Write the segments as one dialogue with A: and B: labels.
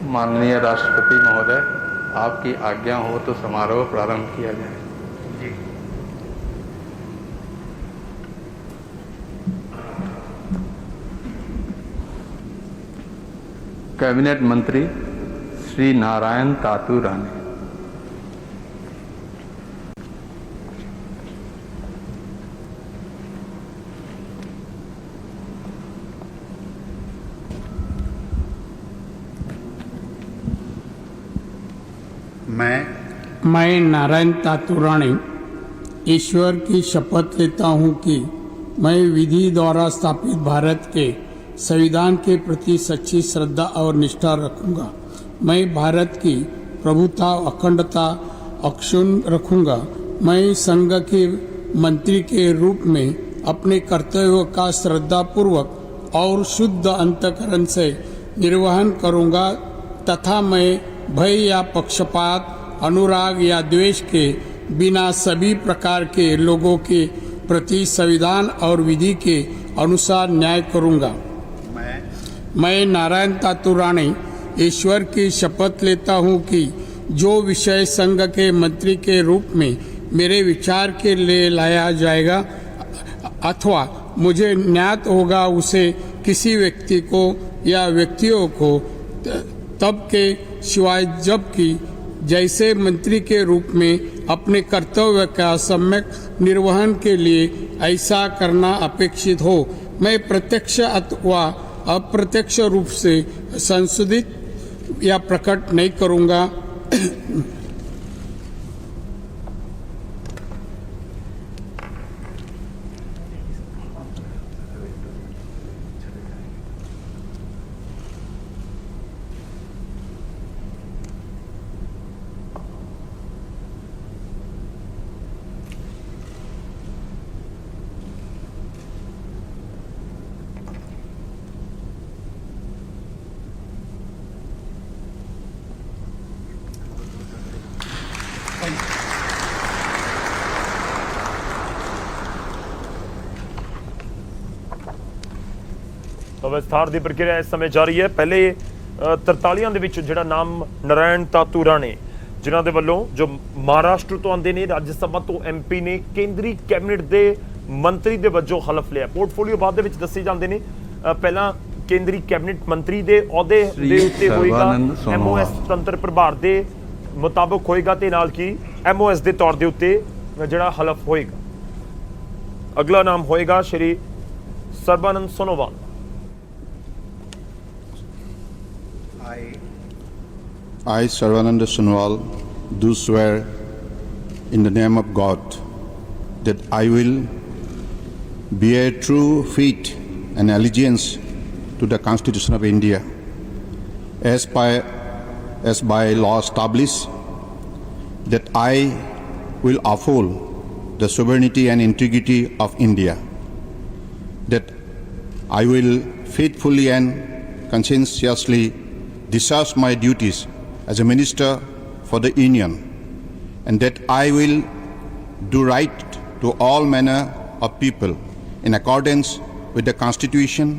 A: माननीय राष्ट्रपति महोदय, आपकी आज्ञा हो तो समारोह प्रारंभ किया जाए।
B: जी।
A: कैबिनेट मंत्री श्री नारायण तातू राणे।
C: मैं नारायण तातू राणे ईश्वर की शपथ लेता हूँ कि मैं विधि द्वारा स्थापित भारत के संविधान के प्रति सच्ची श्रद्धा और निष्ठा रखूंगा। मैं भारत की प्रभुता अखंडता अक्षुण्ण रखूंगा। मैं संघ के मंत्री के रूप में अपने कर्तव्यों का श्रद्धापूर्वक और शुद्ध अंतःकरण से निर्वहन करूंगा तथा मैं भय या पक्षपात, अनुराग या द्वेष के बिना सभी प्रकार के लोगों के प्रति संविधान और विधि के अनुसार न्याय करूंगा। मैं नारायण तातू राणे ईश्वर की शपथ लेता हूं कि जो विषय संघ के मंत्री के रूप में मेरे विचार के लिए लाया जाएगा अथवा मुझे ज्ञात होगा, उसे किसी व्यक्ति को या व्यक्तियों को तब के सिवाय जबकि जैसे मंत्री के रूप में अपने कर्तव्य का सम्यक निर्वहन के लिए ऐसा करना अपेक्षित हो, मैं प्रत्यक्ष अथवा अप्रत्यक्ष रूप से संशोधित या प्रकट नहीं करूंगा।
D: तो विस्तार की प्रक्रिया इस समय जारी है। पहले 43 ਦੇ ਵਿੱਚ ਜਿਹੜਾ ਨਾਮ नारायण तातू राणे जिन्हां दे ਵੱਲੋਂ जो महाराष्ट्र तो आते ने, राज्य सभा तो MP ने, केंद्रीय कैबिनेट के मंत्री ਦੇ ਵੱਜੋਂ हलफ लिया। पोर्टफोलियो बाद ਦੇ ਵਿੱਚ ਦੱਸੇ ਜਾਂਦੇ ਨੇ। ਪਹਿਲਾਂ केंद्रीय कैबिनेट मंत्री ਦੇ ਅਹੁਦੇ ਦੇ ਉੱਤੇ ਹੋਏਗਾ, MOS ਤੰਤਰ ਪ੍ਰਭਾਰ ਦੇ ਮੁਤਾਬਕ ਹੋਏਗਾ ਤੇ ਨਾਲ ਕੀ MOS ਦੇ ਤੌਰ ਦੇ ਉੱਤੇ ਜਿਹੜਾ ਹਲਫ ਹੋਏਗਾ। ਅਗਲਾ ਨਾਮ ਹੋਏਗਾ ਸ਼੍ਰੀ Sarbanand Sonowal.
E: I, Sarvananda Sonowal, do swear in the name of God that I will bear true faith and allegiance to the Constitution of India as by law established, that I will uphold the sovereignty and integrity of India, that I will faithfully and conscientiously discharge my duties as a minister for the Union, and that I will do right to all manner of people in accordance with the Constitution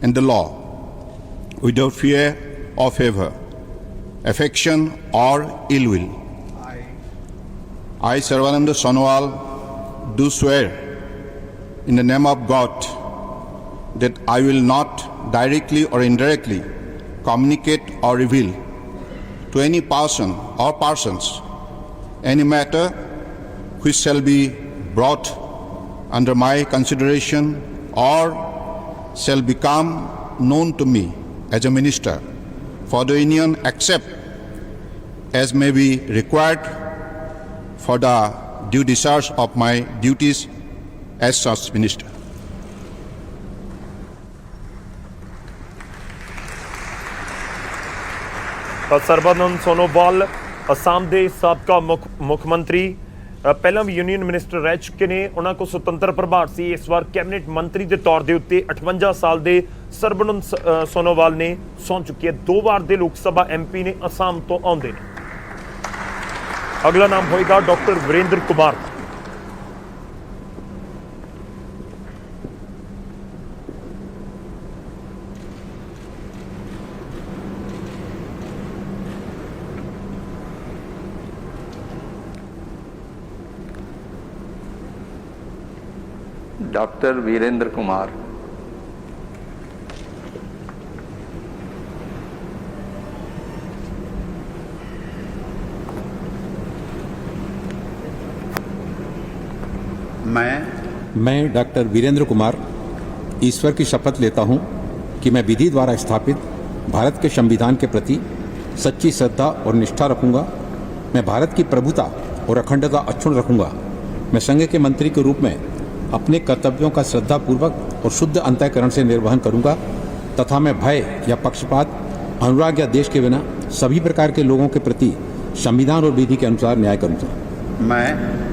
E: and the law, without fear or favor, affection or ill will. I, Sarvananda Sonowal, do swear in the name of God that I will not directly or indirectly communicate or reveal to any person or persons any matter which shall be brought under my consideration or shall become known to me as a minister for the Union, except as may be required for the due discharge of my duties as such minister.
D: Sarbanand Sonowal Assam ਦੇ ਸਾਬਕਾ ਮੁੱਖ ਮੰਤਰੀ, ਪਹਿਲਾਂ ਵੀ union minister ਰਹਿ ਚੁੱਕੇ ਨੇ। ਉਹਨਾਂ ਕੋਲ ਸੁਤੰਤਰ ਪ੍ਰਭਾਰ ਸੀ। ਇਸ ਵਾਰ ਕੈਬਨਿਟ ਮੰਤਰੀ ਦੇ ਤੌਰ ਦੇ ਉੱਤੇ 58 ਸਾਲ ਦੇ ਸਰਬਾਨੰਦ ਸੋਨੋਵਾਲ ਨੇ ਸਹੁੰ ਚੁੱਕੀ ਹੈ। 2 ਵਾਰ ਦੇ ਲੋਕ ਸਭਾ MP ਨੇ, ਅਸਾਮ ਤੋਂ ਆਉਂਦੇ ਨੇ। ਅਗਲਾ ਨਾਮ ਹੋਏਗਾ ਡਾਕਟਰ ਵੀਰੇਂਦਰ ਕੁਮਾਰ।
A: डॉक्टर वीरेंद्र कुमार,
B: मैं डॉक्टर वीरेंद्र कुमार ईश्वर की शपथ लेता हूं कि मैं विधि द्वारा स्थापित भारत के संविधान के प्रति सच्ची श्रद्धा और निष्ठा रखूंगा। मैं भारत की प्रभुता और अखंडता अक्षुण्ण रखूंगा। मैं संघ के मंत्री के रूप में अपने कर्तव्यों का श्रद्धापूर्वक और शुद्ध अंतःकरण से निर्वहन करूंगा तथा मैं भय या पक्षपात, अनुराग या देश के बिना सभी प्रकार के लोगों के प्रति संविधान और विधि के अनुसार न्याय करूंगा।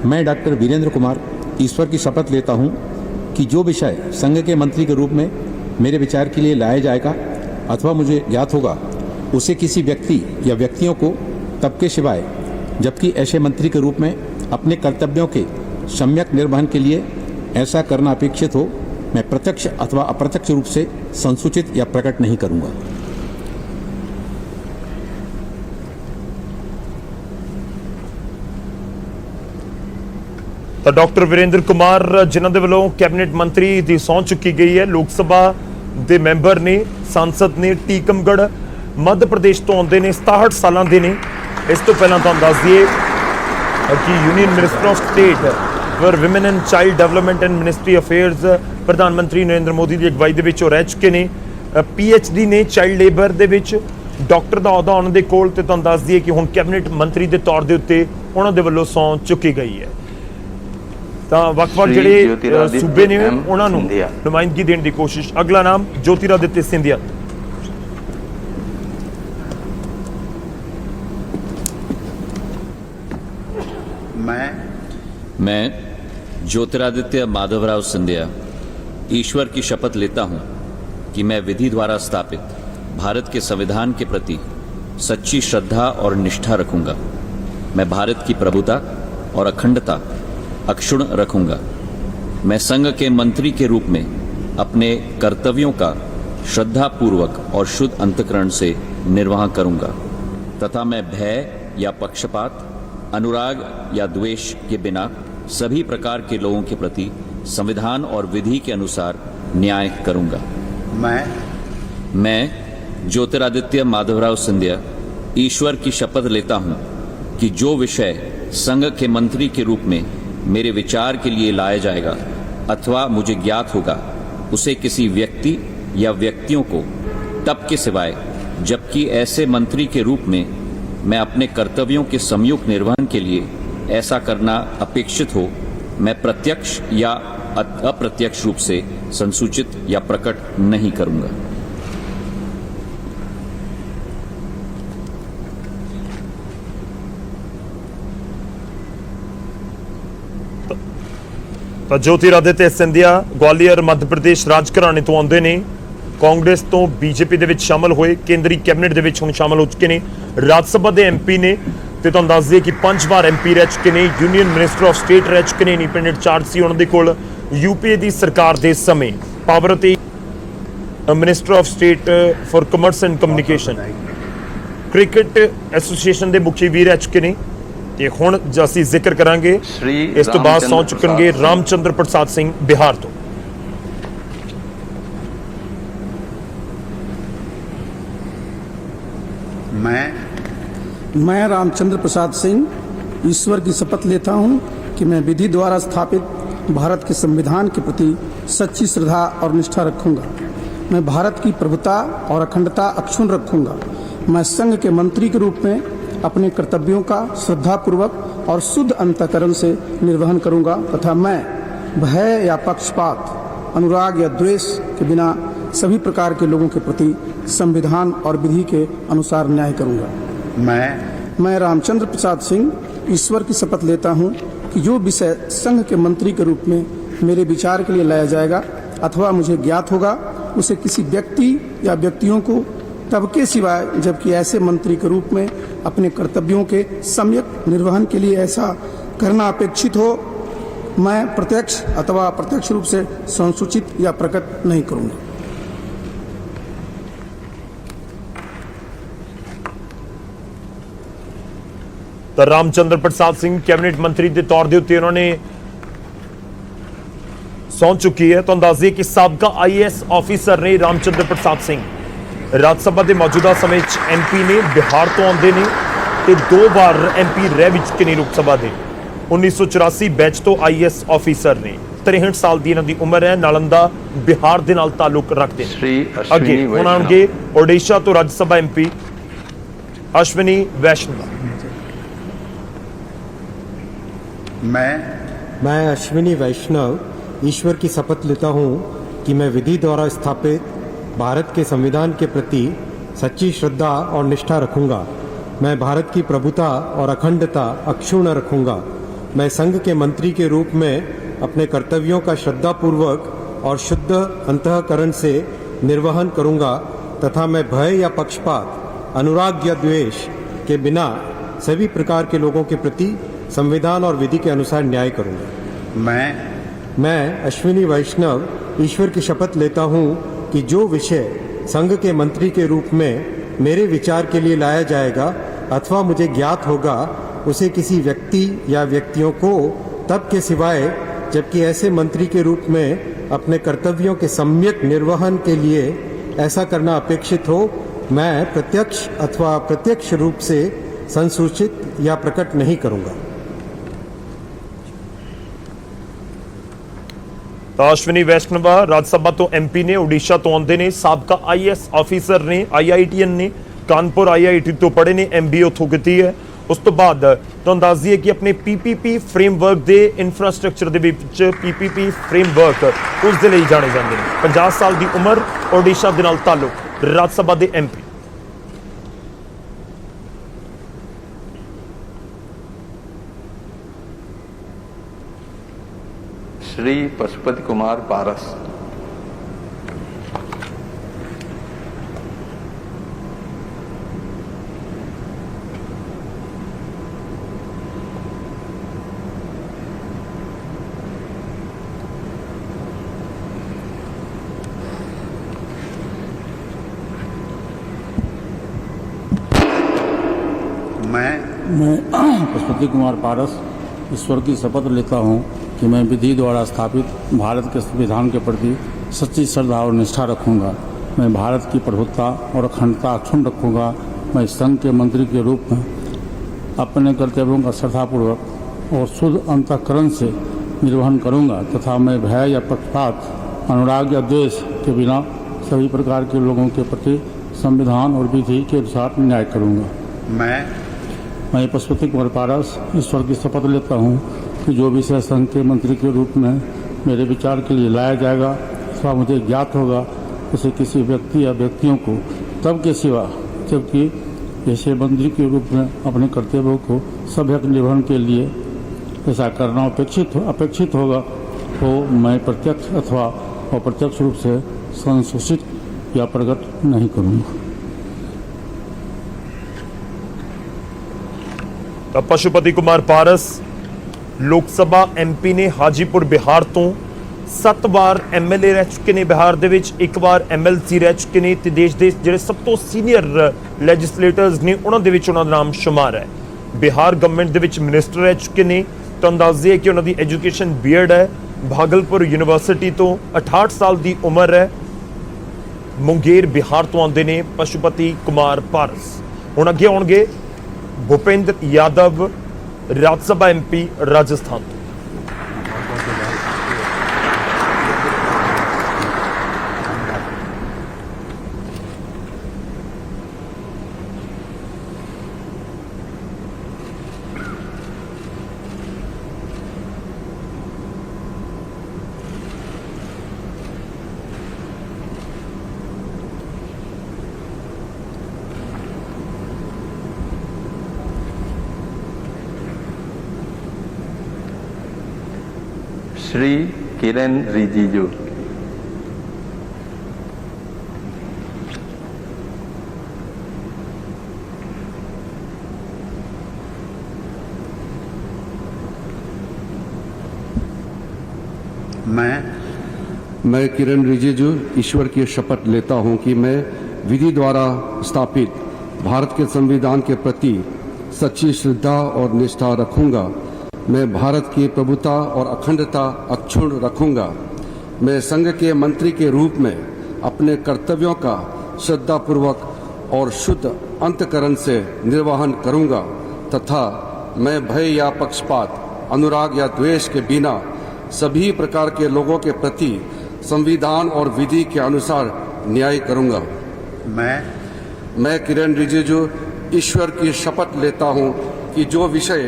B: मैं डॉक्टर वीरेंद्र कुमार ईश्वर की शपथ लेता हूं कि जो विषय संघ के मंत्री के रूप में मेरे विचार के लिए लाया जाएगा अथवा मुझे ज्ञात होगा, उसे किसी व्यक्ति या व्यक्तियों को तब के सिवाय जबकि ऐसे मंत्री के रूप में अपने कर्तव्यों के सम्यक निर्वहन के लिए ऐसा करना अपेक्षित हो, मैं प्रत्यक्ष अथवा अप्रत्यक्ष रूप से संसूचित या प्रकट नहीं करूंगा।
D: ਤਾਂ ਡਾਕਟਰ ਵੀਰੇਂਦਰ ਕੁਮਾਰ ਜਿਨ੍ਹਾਂ ਦੇ ਵੱਲੋਂ ਕੈਬਨਿਟ ਮੰਤਰੀ ਦੀ ਸਹੁੰ ਚੁੱਕੀ ਗਈ ਹੈ, ਲੋਕ ਸਭਾ ਦੇ ਮੈਂਬਰ ਨੇ, ਸਾਂਸਦ ਨੇ, ਟੀਕਮਗੜ੍ਹ ਮੱਧ ਪ੍ਰਦੇਸ਼ ਤੋਂ ਆਉਂਦੇ ਨੇ, 67 ਸਾਲਾਂ ਦੇ ਨੇ। ਇਸ ਤੋਂ ਪਹਿਲਾਂ ਤੁਹਾਨੂੰ ਦੱਸ ਦਈਏ ਕਿ union minister of state for women and child development and ministry affairs ਪ੍ਰਧਾਨ ਮੰਤਰੀ ਨਰਿੰਦਰ ਮੋਦੀ ਦੀ ਅਗਵਾਈ ਦੇ ਵਿੱਚ ਉਹ ਰਹਿ ਚੁੱਕੇ ਨੇ। PhD ਨੇ ਚਾਈਲਡ ਲੇਬਰ ਦੇ ਵਿੱਚ, ਡਾਕਟਰ ਦਾ ਅਹੁਦਾ ਉਹਨਾਂ ਦੇ ਕੋਲ, ਤੇ ਤੁਹਾਨੂੰ ਦੱਸ ਦਈਏ ਕਿ ਹੁਣ ਕੈਬਨਿਟ ਮੰਤਰੀ ਦੇ ਤੌਰ ਦੇ ਉੱਤੇ ਉਹਨਾਂ ਦੇ ਵੱਲੋਂ ਸਹੁੰ ਚੁੱਕੀ ਗਈ ਹੈ। ਤਾਂ ਵੱਖ-ਵੱਖ ਜਿਹੜੇ ਸੂਬੇ ਨੇ ਉਹਨਾਂ ਨੂੰ ਨੁਮਾਇੰਦਗੀ ਦੇਣ ਦੀ ਕੋਸ਼ਿਸ਼। ਅਗਲਾ ਨਾਮ ज्योतिरादित्य सिंधिया।
F: मैं ज्योतिरादित्य माधवराव सिंधिया ईश्वर की शपथ लेता हूं कि मैं विधि द्वारा स्थापित भारत के संविधान के प्रति सच्ची श्रद्धा और निष्ठा रखूंगा। मैं भारत की प्रभुता और अखंडता अक्षुण्ण रखूंगा। मैं संघ के मंत्री के रूप में अपने कर्तव्यों का श्रद्धापूर्वक और शुद्ध अंतःकरण से निर्वहन करूंगा तथा मैं भय या पक्षपात, अनुराग या द्वेष के बिना सभी प्रकार के लोगों के प्रति संविधान और विधि के अनुसार न्याय करूंगा। मैं ज्योतिरादित्य माधवराव सिंधिया ईश्वर की शपथ लेता हूं कि जो विषय संघ के मंत्री के रूप में मेरे विचार के लिए लाया जाएगा अथवा मुझे ज्ञात होगा, उसे किसी व्यक्ति या व्यक्तियों को तब के सिवाय जबकि ऐसे मंत्री के रूप में मैं अपने कर्तव्यों के संयुक्त निर्वहन के लिए ऐसा करना अपेक्षित हो, मैं प्रत्यक्ष या अप्रत्यक्ष रूप से संसूचित या प्रकट नहीं करूंगा।
D: ਤਾਂ ज्योतिरादित्य सिंधिया ग्वालियर मध्य प्रदेश राजघराने ਤੋਂ ਆਉਂਦੇ ਨੇ। ਕਾਂਗਰਸ ਤੋਂ BJP ਦੇ ਵਿੱਚ ਸ਼ਾਮਲ ਹੋਏ, ਕੇਂਦਰੀ ਕੈਬਨਿਟ ਦੇ ਵਿੱਚ ਹੁਣ ਸ਼ਾਮਲ ਹੋ ਚੁੱਕੇ ਨੇ, ਰਾਜ ਸਭਾ ਦੇ MP ਨੇ ਤੇ ਤੁਹਾਨੂੰ ਦੱਸ ਦਈਏ ਕਿ 5 ਵਾਰ MP ਰਹਿ ਚੁੱਕੇ ਨੇ, ਯੂਨੀਅਨ ਮਿਨਿਸਟਰ ਆਫ ਸਟੇਟ ਰਹਿ ਚੁੱਕੇ ਨੇ, ਇੰਡੀਪੈਂਡੈਂਟ ਚਾਰਜ ਸੀ ਉਹਨਾਂ ਦੇ ਕੋਲ UPA ਦੀ ਸਰਕਾਰ ਦੇ ਸਮੇਂ, ਪਾਵਰ ਅਤੇ minister of state for commerce and communication, cricket association ਦੇ ਮੁਖੀ ਵੀ ਰਹਿ ਚੁੱਕੇ ਨੇ। ਤੇ ਹੁਣ ਅਸੀਂ ਜ਼ਿਕਰ ਕਰਾਂਗੇ ਇਸ ਤੋਂ ਬਾਅਦ ਸਹੁੰ ਚੁੱਕਣਗੇ ਰਾਮਚੰਦਰ ਪ੍ਰਸਾਦ ਸਿੰਘ ਬਿਹਾਰ ਤੋਂ।
G: मैं रामचंद्र प्रसाद सिंह ईश्वर की शपथ लेता हूं कि मैं विधि द्वारा स्थापित भारत के संविधान के प्रति सच्ची श्रद्धा और निष्ठा रखूंगा। मैं भारत की प्रभुता और अखंडता अक्षुण्ण रखूंगा। मैं संघ के मंत्री के रूप में अपने कर्तव्यों का श्रद्धापूर्वक और शुद्ध अंतःकरण से निर्वहन करूंगा तथा मैं भय या पक्षपात, अनुराग या द्वेष के बिना सभी प्रकार के लोगों के प्रति संविधान और विधि के अनुसार न्याय करूंगा। मैं रामचंद्र प्रसाद सिंह ईश्वर की शपथ लेता हूं कि जो विषय संघ के मंत्री के रूप में मेरे विचार के लिए लाया जाएगा अथवा मुझे ज्ञात होगा, उसे किसी व्यक्ति या व्यक्तियों को तब के सिवाय जबकि ऐसे मंत्री के रूप में अपने कर्तव्यों के सम्यक निर्वहन के लिए ऐसा करना अपेक्षित हो, मैं प्रत्यक्ष अथवा अप्रत्यक्ष रूप से संसूचित या प्रकट नहीं करूंगा।
D: ਤਾਂ ਰਾਮਚੰਦਰ ਪ੍ਰਸਾਦ ਸਿੰਘ ਕੈਬਨਿਟ ਮੰਤਰੀ ਦੇ ਤੌਰ ਦੇ ਉੱਤੇ ਉਹਨਾਂ ਨੇ ਸੌਂ ਚੁੱਕੀ ਹੈ। ਤੁਹਾਨੂੰ ਦੱਸ ਦਈਏ ਕਿ ਸਾਬਕਾ IAS ਆਫੀਸਰ ਨੇ ਰਾਮਚੰਦਰ ਪ੍ਰਸਾਦ ਸਿੰਘ ਰਾਜ ਸਭਾ ਦੇ ਮੌਜੂਦਾ ਸਮੇਂ 'ਚ MP ਨੇ, ਬਿਹਾਰ ਤੋਂ ਆਉਂਦੇ ਨੇ ਤੇ 2 ਵਾਰ MP ਰਹਿ ਵੀ ਚੁੱਕੇ ਨੇ ਲੋਕ ਸਭਾ ਦੇ। 1984 ਬੈਚ ਤੋਂ IAS ਆਫੀਸਰ ਨੇ। 63 ਸਾਲ ਦੀ ਇਹਨਾਂ ਦੀ ਉਮਰ ਹੈ। ਨਾਲੰਦਾ ਬਿਹਾਰ ਦੇ ਨਾਲ ਤਾਲੁਕ ਰੱਖਦੇ
A: श्री
D: ਨੇ। ਅੱਗੇ
A: अश्विनी
D: ਹੁਣ ਆਉਣਗੇ ਓਡੀਸ਼ਾ ਤੋਂ ਰਾਜ ਸਭਾ MP अश्विनी वैष्णव।
H: मैं अश्विनी वैष्णव ईश्वर की शपथ लेता हूँ कि मैं विधि द्वारा स्थापित भारत के संविधान के प्रति सच्ची श्रद्धा और निष्ठा रखूंगा। मैं भारत की प्रभुता और अखंडता अक्षुण्ण रखूंगा। मैं संघ के मंत्री के रूप में अपने कर्तव्यों का श्रद्धापूर्वक और शुद्ध अंतःकरण से निर्वहन करूंगा तथा मैं भय या पक्षपात, अनुराग या द्वेष के बिना सभी प्रकार के लोगों के प्रति संविधान और विधि के अनुसार न्याय करूंगा। मैं अश्विनी वैष्णव ईश्वर की शपथ लेता हूं कि जो विषय संघ के मंत्री के रूप में मेरे विचार के लिए लाया जाएगा अथवा मुझे ज्ञात होगा उसे किसी व्यक्ति या व्यक्तियों को तब के सिवाय जबकि ऐसे मंत्री के रूप में अपने कर्तव्यों के सम्यक निर्वहन के लिए ऐसा करना अपेक्षित हो मैं प्रत्यक्ष अथवा अप्रत्यक्ष रूप से संसूचित या प्रकट नहीं करूंगा।
D: ਤਾਂ ਅਸ਼ਵਨੀ ਵੈਸ਼ਨਵਾ ਰਾਜ ਸਭਾ ਤੋਂ MP ਨੇ, ਓਡੀਸ਼ਾ ਤੋਂ ਆਉਂਦੇ ਨੇ, ਸਾਬਕਾ IAS ਆਫੀਸਰ ਨੇ, IITN ਨੇ, ਕਾਨਪੁਰ IIT ਤੋਂ ਪੜ੍ਹੇ ਨੇ, MBA ਉੱਥੋਂ ਕੀਤੀ ਹੈ। ਉਸ ਤੋਂ ਬਾਅਦ ਤੁਹਾਨੂੰ ਦੱਸ ਦਈਏ ਕਿ ਆਪਣੇ PPP ਫਰੇਮਵਰਕ ਦੇ ਇਨਫਰਾਸਟ੍ਰਕਚਰ ਦੇ ਵਿੱਚ PPP ਫਰੇਮਵਰਕ ਉਸ ਦੇ ਲਈ ਜਾਣੇ ਜਾਂਦੇ ਨੇ। 50 ਸਾਲ ਦੀ ਉਮਰ, ਓਡੀਸ਼ਾ ਦੇ ਨਾਲ ਤਾਲੁਕ, ਰਾਜ ਸਭਾ ਦੇ MP।
A: श्री पशुपति कुमार पारस।
I: मैं पशुपति कुमार पारस ईश्वर की शपथ लेता हूँ कि मैं विधि द्वारा स्थापित भारत के संविधान के प्रति सच्ची श्रद्धा और निष्ठा रखूंगा। मैं भारत की प्रभुता और अखंडता अक्षुण्ण रखूंगा। मैं संघ के मंत्री के रूप में अपने कर्तव्यों का श्रद्धापूर्वक और शुद्ध अंतःकरण से निर्वहन करूंगा तथा मैं भय या पक्षपात, अनुराग या द्वेष के बिना सभी प्रकार के लोगों के प्रति संविधान और विधि के अनुसार न्याय करूंगा। मैं पशुपति कुमार पारस ईश्वर की शपथ लेता हूँ कि जो विषय संघ के मंत्री के रूप में मेरे विचार के लिए लाया जाएगा अथवा मुझे ज्ञात होगा उसे किसी व्यक्ति या व्यक्तियों को तब के सिवा जबकि ऐसे मंत्री के रूप में अपने कर्तव्यों को सभ्यक निर्वहन के लिए ऐसा करना अपेक्षित होगा तो मैं प्रत्यक्ष अथवा अप्रत्यक्ष रूप से संसूचित या प्रकट नहीं करूँगा।
D: ਤਾਂ ਪਸ਼ੂਪਤੀ ਕੁਮਾਰ ਪਾਰਸ ਲੋਕ ਸਭਾ MP ਨੇ, ਹਾਜੀਪੁਰ ਬਿਹਾਰ ਤੋਂ। 7 ਵਾਰ MLA ਰਹਿ ਚੁੱਕੇ ਨੇ ਬਿਹਾਰ ਦੇ ਵਿੱਚ, 1 ਵਾਰ MLC ਰਹਿ ਚੁੱਕੇ ਨੇ ਤੇ ਦੇਸ਼ ਦੇ ਜਿਹੜੇ ਸਭ ਤੋਂ ਸੀਨੀਅਰ ਲੈਜਿਸਲੇਟਰਸ ਨੇ ਉਹਨਾਂ ਦੇ ਵਿੱਚ ਉਹਨਾਂ ਦਾ ਨਾਮ ਸ਼ੁਮਾਰ ਹੈ। ਬਿਹਾਰ ਗਵਰਨਮੈਂਟ ਦੇ ਵਿੱਚ ਮਿਨਿਸਟਰ ਰਹਿ ਚੁੱਕੇ ਨੇ। ਤੁਹਾਨੂੰ ਦੱਸ ਦਈਏ ਕਿ ਉਹਨਾਂ ਦੀ ਐਜੂਕੇਸ਼ਨ B.Ed ਹੈ, ਭਾਗਲਪੁਰ ਯੂਨੀਵਰਸਿਟੀ ਤੋਂ। 68 ਸਾਲ ਦੀ ਉਮਰ ਹੈ। ਮੁੰਗੇਰ ਬਿਹਾਰ ਤੋਂ ਆਉਂਦੇ ਨੇ ਪਸ਼ੂਪਤੀ ਕੁਮਾਰ ਪਾਰਸ। ਹੁਣ ਅੱਗੇ ਆਉਣਗੇ भूपेंद्र यादव राज्यसभा MP राजस्थान।
A: श्री किरण रिजिजू।
J: मैं किरण रिजिजू ईश्वर की शपथ लेता हूं कि मैं विधि द्वारा स्थापित भारत के संविधान के प्रति सच्ची श्रद्धा और निष्ठा रखूंगा। मैं भारत की प्रभुता और अखंडता अक्षुण्ण रखूंगा। मैं संघ के मंत्री के रूप में अपने कर्तव्यों का श्रद्धापूर्वक और शुद्ध अंतःकरण से निर्वहन करूंगा तथा मैं भय या पक्षपात, अनुराग या द्वेष के बिना सभी प्रकार के लोगों के प्रति संविधान और विधि के अनुसार न्याय करूंगा। मैं किरण रिजिजू ईश्वर की शपथ लेता हूं कि जो विषय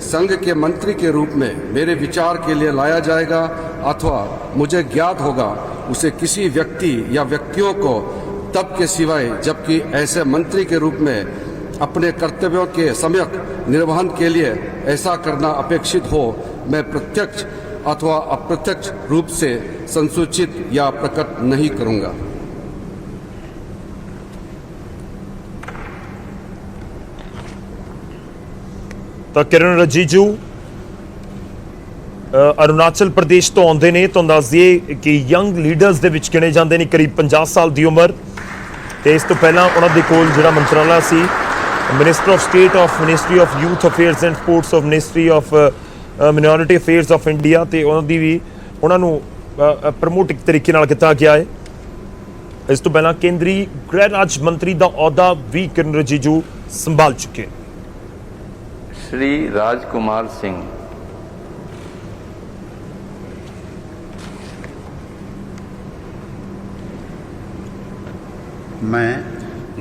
J: संघ के मंत्री के रूप में मेरे विचार के लिए लाया जाएगा अथवा मुझे ज्ञात होगा, उसे किसी व्यक्ति या व्यक्तियों को तब के सिवाय जबकि ऐसे मंत्री के रूप में अपने कर्तव्यों के सम्यक निर्वहन के लिए ऐसा करना अपेक्षित हो, मैं प्रत्यक्ष अथवा अप्रत्यक्ष रूप से संसूचित या प्रकट नहीं करूंगा।
D: ਤਾਂ ਕਿਰਨ ਰਿਜੀਜੂ ਅਰੁਣਾਚਲ ਪ੍ਰਦੇਸ਼ ਤੋਂ ਆਉਂਦੇ ਨੇ। ਤੁਹਾਨੂੰ ਦੱਸ ਦਈਏ ਕਿ ਯੰਗ ਲੀਡਰਸ ਦੇ ਵਿੱਚ ਗਿਣੇ ਜਾਂਦੇ ਨੇ, ਕਰੀਬ 50 ਸਾਲ ਦੀ ਉਮਰ। ਤੇ ਇਸ ਤੋਂ ਪਹਿਲਾਂ ਉਹਨਾਂ ਦੇ ਕੋਲ ਜਿਹੜਾ ਮੰਤਰਾਲਾ ਸੀ, minister of state of ministry of youth affairs and sports of ministry of minority affairs of India, ਤੇ ਉਹਨਾਂ ਨੂੰ ਪ੍ਰਮੋਟ ਇੱਕ ਤਰੀਕੇ ਨਾਲ ਕੀਤਾ ਗਿਆ ਹੈ। ਇਸ ਤੋਂ ਪਹਿਲਾਂ ਕੇਂਦਰੀ ਗ੍ਰਹਿ ਰਾਜ ਮੰਤਰੀ ਦਾ ਅਹੁਦਾ ਵੀ ਕਿਰਨ ਰਿਜੀਜੂ ਸੰਭਾਲ ਚੁੱਕੇ।
A: श्री राजकुमार सिंह।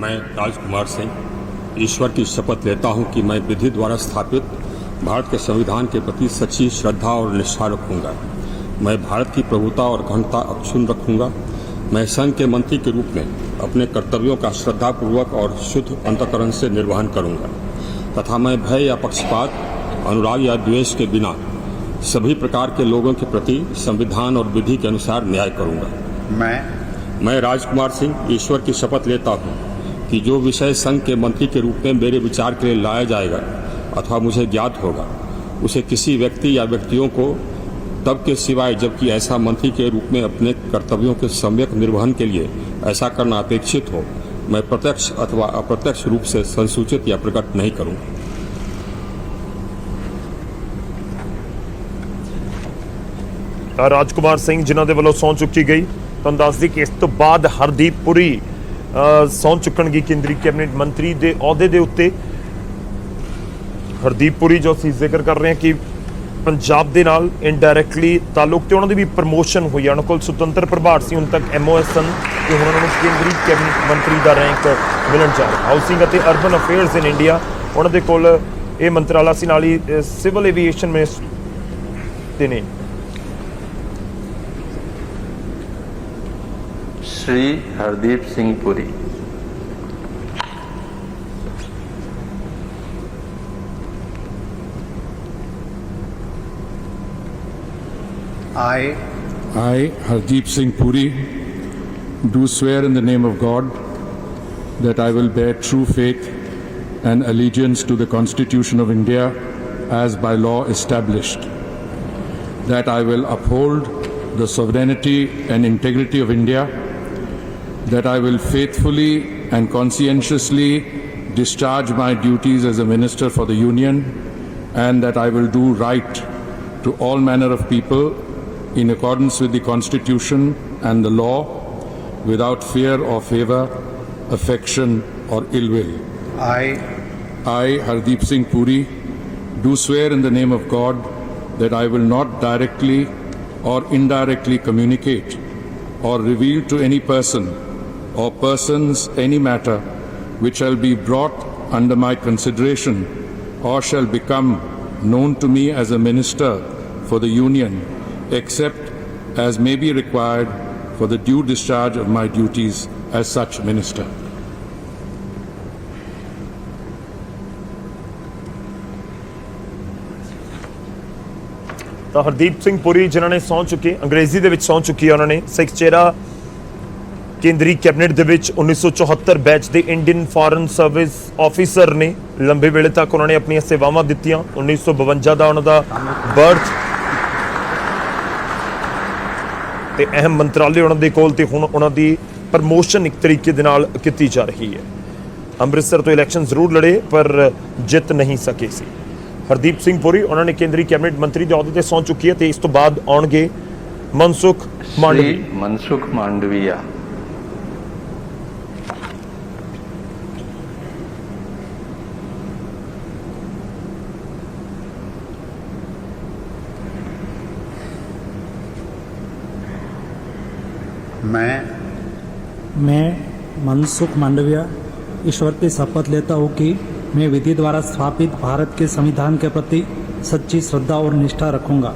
B: मैं राजकुमार सिंह ईश्वर की शपथ लेता हूं कि मैं विधि द्वारा स्थापित भारत के संविधान के प्रति सच्ची श्रद्धा और निष्ठा रखूंगा। मैं भारत की प्रभुता और अखंडता अक्षुण्ण रखूंगा। मैं संघ के मंत्री के रूप में अपने कर्तव्यों का श्रद्धापूर्वक और शुद्ध अंतःकरण से निर्वहन करूंगा तथा मैं भय या पक्षपात, अनुराग या द्वेष के बिना सभी प्रकार के लोगों के प्रति संविधान और विधि के अनुसार न्याय करूंगा। मैं राजकुमार सिंह ईश्वर की शपथ लेता हूं कि जो विषय संघ के मंत्री के रूप में मेरे विचार के लिए लाया जाएगा अथवा मुझे ज्ञात होगा, उसे किसी व्यक्ति या व्यक्तियों को तब के सिवाय जबकि ऐसा मंत्री के रूप में अपने कर्तव्यों के सम्यक निर्वहन के लिए ऐसा करना अपेक्षित हो, मैं प्रत्यक्ष अथवा अप्रत्यक्ष रूप से संसूचित या प्रकट नहीं करूंगा।
D: राजकुमार सिंह जिन्हों के वालों सौं चुकी गई। तुहानूं दस दी कि इस तो बाद हरदीप पुरी सौं चुकणगे केंद्रीय कैबिनेट मंत्री के अहुदे के उत्ते। हरदीप पुरी जो असीं जिक्र कर रहे हैं कि पंजाब के नाल इनडायरैक्टली ताल्लुक, तो उन्होंने भी प्रमोशन हुई है। उन्होंने कोल सुतंत्र प्रभार से हुण तक MOS सन, कि हुण उन्होंने केंद्रीय कैबिनेट मंत्री का रैंक मिलन जा रहा। हाउसिंग और अर्बन अफेयर्स इन इंडिया उन्होंने कोल ये मंत्राला सी, नाल ही सिविल एविएशन मिनिस्टर ने।
A: Shri Hardeep Singh Puri.
K: I, Hardeep Singh Puri, do swear in the name of God that I will bear true faith and allegiance to the Constitution of India as by law established, that I will uphold the sovereignty and integrity of India, that I will faithfully and conscientiously discharge my duties as a minister for the Union, and that I will do right to all manner of people in accordance with the Constitution and the law, without fear or favor, affection or ill will. I, Hardeep Singh Puri, do swear in the name of God that I will not directly or indirectly communicate or reveal to any person or persons any matter which shall be brought under my consideration or shall become known to me as a minister for the Union, except as may be required for the due discharge of my duties as such minister.
D: तो हरदीप सिंह पुरी जिन्होंने सौं चुके, अंग्रेजी दे विच सौं चुकी है। उन्होंने सिख चेहरा केंद्रीय कैबिनेट दे विच 1974 बैच के इंडियन फॉरन सर्विस ऑफिसर ने। लंबे वेले तक उन्होंने अपनी सेवावां दित्तियां। 1952 का उन्होंने बर्थ ते अहम मंत्रालय उन्होंने कोल ते हुण उन्होंने दी प्रमोशन एक तरीके दे नाल कीती जा रही है। अमृतसर तो इलैक्शन जरूर लड़े पर जित नहीं सके सी। हरदीप सिंह पुरी उन्होंने केंद्रीय कैबिनेट मंत्री के अहुदे ते सौं चुकी है। तो इस तो बाद आउणगे मनसुख
A: श्री
D: मांडवी।
A: मनसुख मांडविया।
L: मैं मनसुख मांडविया ईश्वर की शपथ लेता हूँ कि मैं विधि द्वारा स्थापित भारत के संविधान के प्रति सच्ची श्रद्धा और निष्ठा रखूंगा।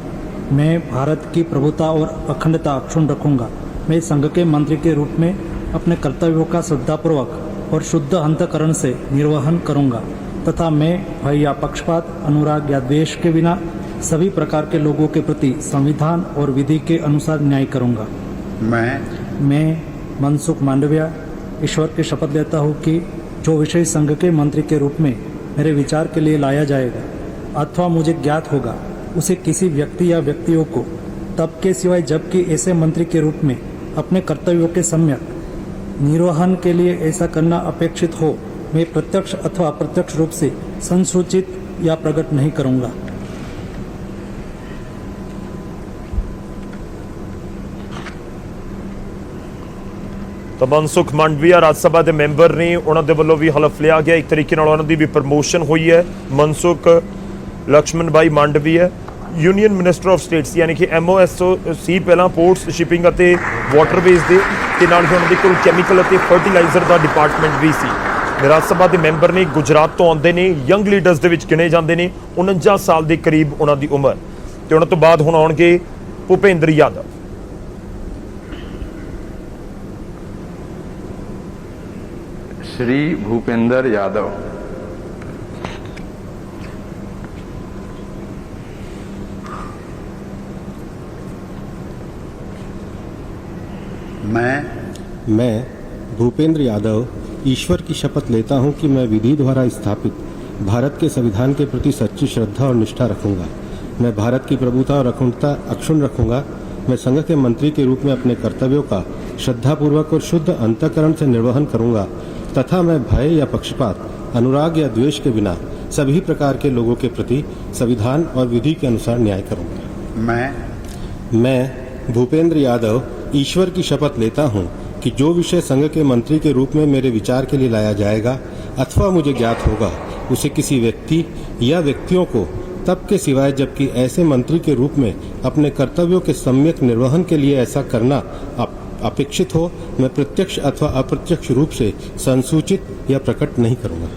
L: मैं भारत की प्रभुता और अखंडता अक्षुण्ण रखूंगा। मैं संघ के मंत्री के रूप में अपने कर्तव्यों का श्रद्धापूर्वक और शुद्ध अंतःकरण से निर्वहन करूंगा तथा मैं भय या पक्षपात, अनुराग या द्वेष के बिना सभी प्रकार के लोगों के प्रति संविधान और विधि के अनुसार न्याय करूंगा। मैं मनसुख मांडविया ईश्वर की शपथ लेता हूँ कि जो विषय संघ के मंत्री के रूप में मेरे विचार के लिए लाया जाएगा अथवा मुझे ज्ञात होगा, उसे किसी व्यक्ति या व्यक्तियों को तब के सिवाय जबकि ऐसे मंत्री के रूप में अपने कर्तव्यों के सम्यक निर्वहन के लिए ऐसा करना अपेक्षित हो, मैं प्रत्यक्ष अथवा अप्रत्यक्ष रूप से संसूचित या प्रकट नहीं करूंगा।
D: ਤਾਂ ਮਨਸੁਖ ਮਾਂਡਵੀਆ ਰਾਜ ਸਭਾ ਦੇ ਮੈਂਬਰ ਨੇ, ਉਹਨਾਂ ਦੇ ਵੱਲੋਂ ਵੀ ਹਲਫ ਲਿਆ ਗਿਆ। ਇੱਕ ਤਰੀਕੇ ਨਾਲ ਉਹਨਾਂ ਦੀ ਵੀ ਪ੍ਰਮੋਸ਼ਨ ਹੋਈ ਹੈ। ਮਨਸੁਖ ਲక్ష్మణ ਭਾਈ Mandaviya union minister of status ਯਾਨੀ ਕਿ MOSO ਸੀ ਪਹਿਲਾਂ, ਪੋਰਟਸ, ਸ਼ਿਪਿੰਗ ਅਤੇ ਵਾਟਰਵੇਜ਼ ਦੇ, ਤੇ ਨਾਲ ਹੀ ਉਹਨਾਂ ਦੇ ਕੋਲ ਕੈਮੀਕਲ ਅਤੇ ਫਰਟੀਲਾਈਜ਼ਰ ਦਾ ਡਿਪਾਰਟਮੈਂਟ ਵੀ ਸੀ। ਰਾਜ ਸਭਾ ਦੇ ਮੈਂਬਰ ਨੇ, ਗੁਜਰਾਤ ਤੋਂ ਆਉਂਦੇ ਨੇ, ਯੰਗ ਲੀਡਰਸ ਦੇ ਵਿੱਚ ਗਿਣੇ ਜਾਂਦੇ ਨੇ, 49 ਸਾਲ ਦੇ ਕਰੀਬ ਉਹਨਾਂ ਦੀ ਉਮਰ, ਤੇ ਉਹਨਾਂ ਤੋਂ ਬਾਅਦ ਹੁਣ ਆਉਣਗੇ ਭੁਪੇਂਦਰ ਯਾਦਵ।
A: श्री भूपेंद्र यादव।
H: मैं भूपेंद्र यादव ईश्वर की शपथ लेता हूं कि मैं विधि द्वारा स्थापित भारत के संविधान के प्रति सच्ची श्रद्धा और निष्ठा रखूंगा। मैं भारत की प्रभुता और अखंडता अक्षुण्ण रखूंगा। मैं संघ के मंत्री के रूप में अपने कर्तव्यों का श्रद्धापूर्वक और शुद्ध अंतःकरण से निर्वहन करूंगा तथा मैं भय या पक्षपात, अनुराग या द्वेष के बिना सभी प्रकार के लोगों के प्रति संविधान और विधि के अनुसार न्याय करूंगा। मैं भूपेंद्र यादव ईश्वर की शपथ लेता हूं कि जो विषय संघ के मंत्री के रूप में मेरे विचार के लिए लाया जाएगा अथवा मुझे ज्ञात होगा, उसे किसी व्यक्ति या व्यक्तियों को तब के सिवाय जबकि ऐसे मंत्री के रूप में अपने कर्तव्यों के सम्यक निर्वहन के लिए ऐसा करना अपेक्षित हो, मैं प्रत्यक्ष अथवा अप्रत्यक्ष रूप से संसूचित या प्रकट नहीं करूंगा।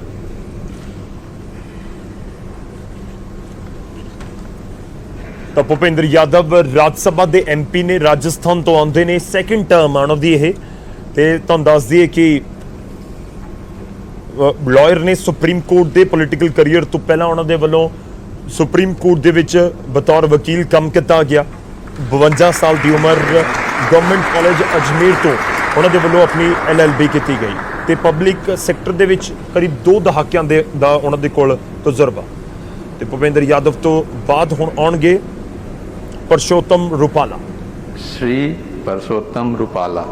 D: ਤਾਂ ਭੁਪੇਂਦਰ ਯਾਦਵ ਰਾਜ ਸਭਾ ਦੇ MP ਨੇ, ਰਾਜਸਥਾਨ ਤੋਂ ਆਉਂਦੇ ਨੇ, ਸੈਕੰਡ ਟਰਮ ਆਉਣ ਦੀ ਇਹ, ਤੇ ਤੁਹਾਨੂੰ ਦੱਸ ਦਈਏ ਕਿ ਲਾਇਰ ਨੇ, ਸੁਪਰੀਮ ਕੋਰਟ ਦੇ ਪੋਲੀਟੀਕਲ ਕੈਰੀਅਰ ਤੋਂ ਪਹਿਲਾਂ ਉਹਨਾਂ ਦੇ ਵੱਲੋਂ ਸੁਪਰੀਮ ਕੋਰਟ ਦੇ ਵਿੱਚ ਬਤੌਰ ਵਕੀਲ ਕੰਮ ਕੀਤਾ ਗਿਆ। 52 ਸਾਲ ਦੀ ਉਮਰ, ਗਵਰਨਮੈਂਟ ਕਾਲਜ ਅਜਮੇਰ ਤੋਂ ਉਹਨਾਂ ਦੇ ਵੱਲੋਂ ਆਪਣੀ LLB ਕੀਤੀ ਗਈ, ਤੇ ਪਬਲਿਕ ਸੈਕਟਰ ਦੇ ਵਿੱਚ ਕਰੀਬ 2 ਦਹਾਕਿਆਂ ਦਾ ਉਹਨਾਂ ਦੇ ਕੋਲ ਤਜਰਬਾ। ਤੇ ਭੁਪੇਂਦਰ ਯਾਦਵ ਤੋਂ ਬਾਅਦ ਹੁਣ ਆਉਣਗੇ परशोत्तम रूपाला।
A: श्री परसोत्तम रूपाला।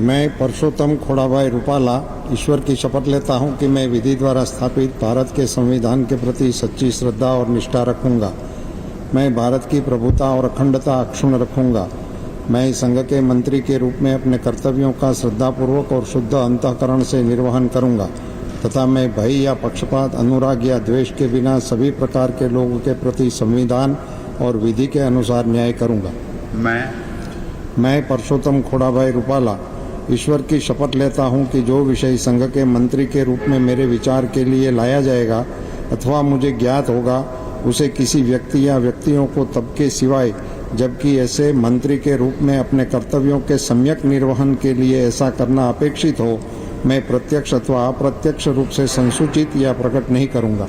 M: मैं परशोत्तम खोड़ाभाई रूपाला ईश्वर की शपथ लेता हूं कि मैं विधि द्वारा स्थापित भारत के संविधान के प्रति सच्ची श्रद्धा और निष्ठा रखूंगा। मैं भारत की प्रभुता और अखंडता अक्षुण्ण रखूंगा। मैं संघ के मंत्री के रूप में अपने कर्तव्यों का श्रद्धापूर्वक और शुद्ध अंतःकरण से निर्वहन करूंगा तथा मैं भय या पक्षपात, अनुराग या द्वेष के बिना सभी प्रकार के लोगों के प्रति संविधान और विधि के अनुसार न्याय करूंगा। मैं परशोत्तम खोड़ाभाई रूपाला ईश्वर की शपथ लेता हूं कि जो विषय संघ के मंत्री के रूप में मेरे विचार के लिए लाया जाएगा अथवा मुझे ज्ञात होगा, उसे किसी व्यक्ति या व्यक्तियों को तब के सिवाय जबकि ऐसे मंत्री के रूप में अपने कर्तव्यों के सम्यक निर्वहन के लिए ऐसा करना अपेक्षित हो, मैं प्रत्यक्ष अथवा अप्रत्यक्ष रूप से संसूचित या प्रकट नहीं करूंगा।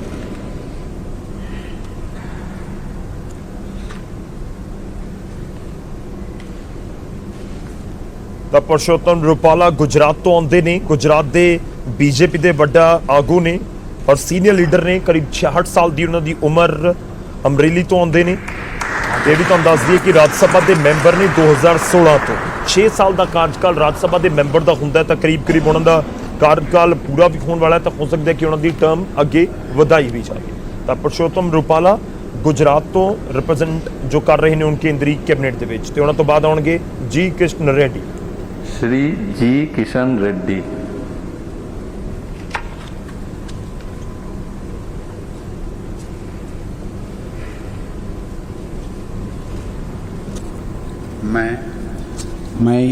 D: ਤਾਂ परशोत्तम रूपाला गुजरात तो आਉਂਦੇ ਨੇ, गुजरात ਦੇ BJP ਦੇ ਵੱਡਾ ਆਗੂ ਨੇ ਔਰ ਸੀਨੀਅਰ ਲੀਡਰ ਨੇ, ਕਰੀਬ 66 ਸਾਲ ਦੀ ਉਹਨਾਂ ਦੀ ਉਮਰ, ਅਮਰੇਲੀ ਤੋਂ ਆਉਂਦੇ ਨੇ। ਇਹ ਵੀ ਤੁਹਾਨੂੰ ਦੱਸ ਦਈਏ ਕਿ ਰਾਜ ਸਭਾ ਦੇ ਮੈਂਬਰ ਨੇ 2016 ਤੋਂ 6 ਸਾਲ ਦਾ ਕਾਰਜਕਾਲ ਰਾਜ ਸਭਾ ਦੇ ਮੈਂਬਰ ਦਾ ਹੁੰਦਾ, ਤਾਂ ਕਰੀਬ ਉਹਨਾਂ ਦਾ कार्यकाल पूरा भी होने वाला है, तो हो सकता है कि उन्होंने टर्म अगे ਵਧਾਈ भी जाए। तो पुरुषोत्तम रूपाला गुजरात तो रिप्रेजेंट जो कर रहे हैं उन केंद्रीय कैबिनेट के विच, ते उन्हां तो बाद आउणगे जी कृष्ण रेड्डी।
A: श्री जी किशन रेड्डी।
N: मैं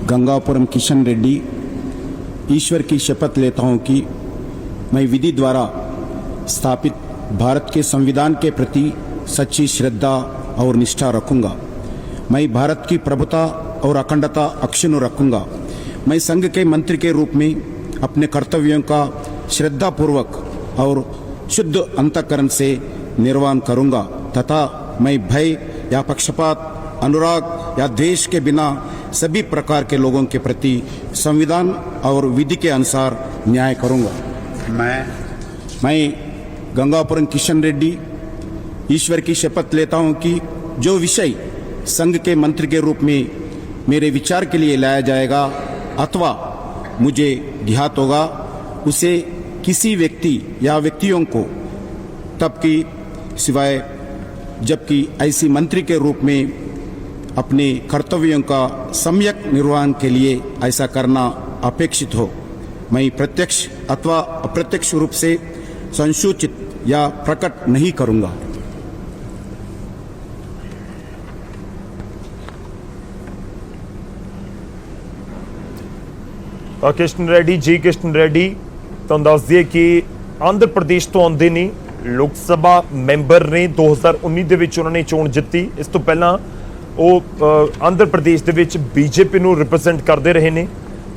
N: गंगापुरम किशन रेड्डी ईश्वर की शपथ लेता हूं कि मैं विधि द्वारा स्थापित भारत के संविधान के प्रति सच्ची श्रद्धा और निष्ठा रखूंगा। मैं भारत की प्रभुता और अखंडता अक्षुण्ण रखूंगा। मैं संघ के मंत्री के रूप में अपने कर्तव्यों का श्रद्धापूर्वक और शुद्ध अंतःकरण से निर्वहन करूंगा तथा मैं भय या पक्षपात, अनुराग या द्वेष के बिना सभी प्रकार के लोगों के प्रति संविधान और विधि के अनुसार न्याय करूंगा। मैं गंगापुरम किशन रेड्डी ईश्वर की शपथ लेता हूं कि जो विषय संघ के मंत्री के रूप में मेरे विचार के लिए लाया जाएगा अथवा मुझे ज्ञात होगा, उसे किसी व्यक्ति या व्यक्तियों को तब की सिवाय जबकि ऐसी मंत्री के रूप में अपने कर्तव्यों का सम्यक निर्वहन के लिए ऐसा करना अपेक्षित हो, मैं प्रत्यक्ष अथवा अप्रत्यक्ष रूप से संसूचित या प्रकट नहीं करूंगा।
D: कृष्ण रेड्डी जी कृष्ण रेड्डी तो दस दिए कि आंध्र प्रदेश तो आते ने लोक सभा मैंबर ने 2019 ਦੇ ਵਿੱਚ ਉਹਨਾਂ ਨੇ ਚੋਣ ਜਿੱਤੀ। ਇਸ ਤੋਂ ਪਹਿਲਾਂ ਉਹ ਆਂਧਰ ਪ੍ਰਦੇਸ਼ ਦੇ ਵਿੱਚ ਬੀਜੇਪੀ ਨੂੰ ਰਿਪਰੈਜ਼ੈਂਟ ਕਰਦੇ ਰਹੇ ਨੇ।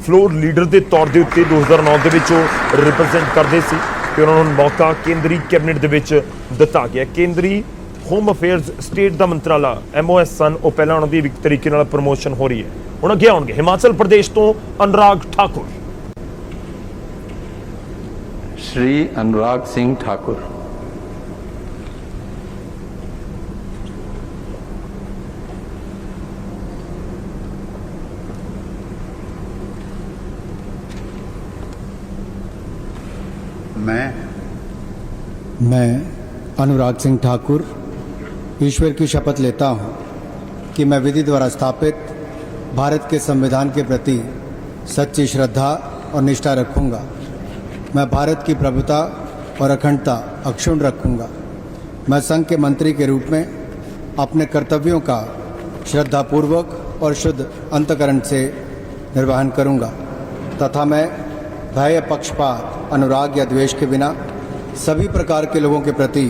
D: ਫਲੋਰ ਲੀਡਰ ਦੇ ਤੌਰ ਦੇ ਉੱਤੇ 2009 ਦੇ ਵਿੱਚ ਉਹ ਰਿਪਰੈਜ਼ੈਂਟ ਕਰਦੇ ਸੀ ਤੇ ਉਹਨਾਂ ਨੂੰ ਮੌਕਾ ਕੇਂਦਰੀ ਕੈਬਨਿਟ ਦੇ ਵਿੱਚ ਦਿੱਤਾ ਗਿਆ। ਕੇਂਦਰੀ ਹੋਮ ਅਫੇਅਰਸ ਸਟੇਟ ਦਾ ਮੰਤਰਾਲਾ MOS ਸਨ, ਉਹ ਪਹਿਲਾਂ ਉਹਨਾਂ ਦੀ ਇੱਕ ਤਰੀਕੇ ਨਾਲ ਪ੍ਰਮੋਸ਼ਨ ਹੋ ਰਹੀ ਹੈ। ਹੁਣ ਅੱਗੇ ਆਉਣਗੇ ਹਿਮਾਚਲ ਪ੍ਰदेश ਤੋਂ अनुराग ठाकुर।
A: श्री अनुराग सिंह ठाकुर।
O: मैं अनुराग सिंह ठाकुर ईश्वर की शपथ लेता हूँ कि मैं विधि द्वारा स्थापित भारत के संविधान के प्रति सच्ची श्रद्धा और निष्ठा रखूँगा। मैं भारत की प्रभुता और अखंडता अक्षुण्ण रखूँगा। मैं संघ के मंत्री के रूप में अपने कर्तव्यों का श्रद्धापूर्वक और शुद्ध अंतःकरण से निर्वहन करूँगा तथा मैं भय, पक्षपात, अनुराग या द्वेष के बिना सभी प्रकार के लोगों के प्रति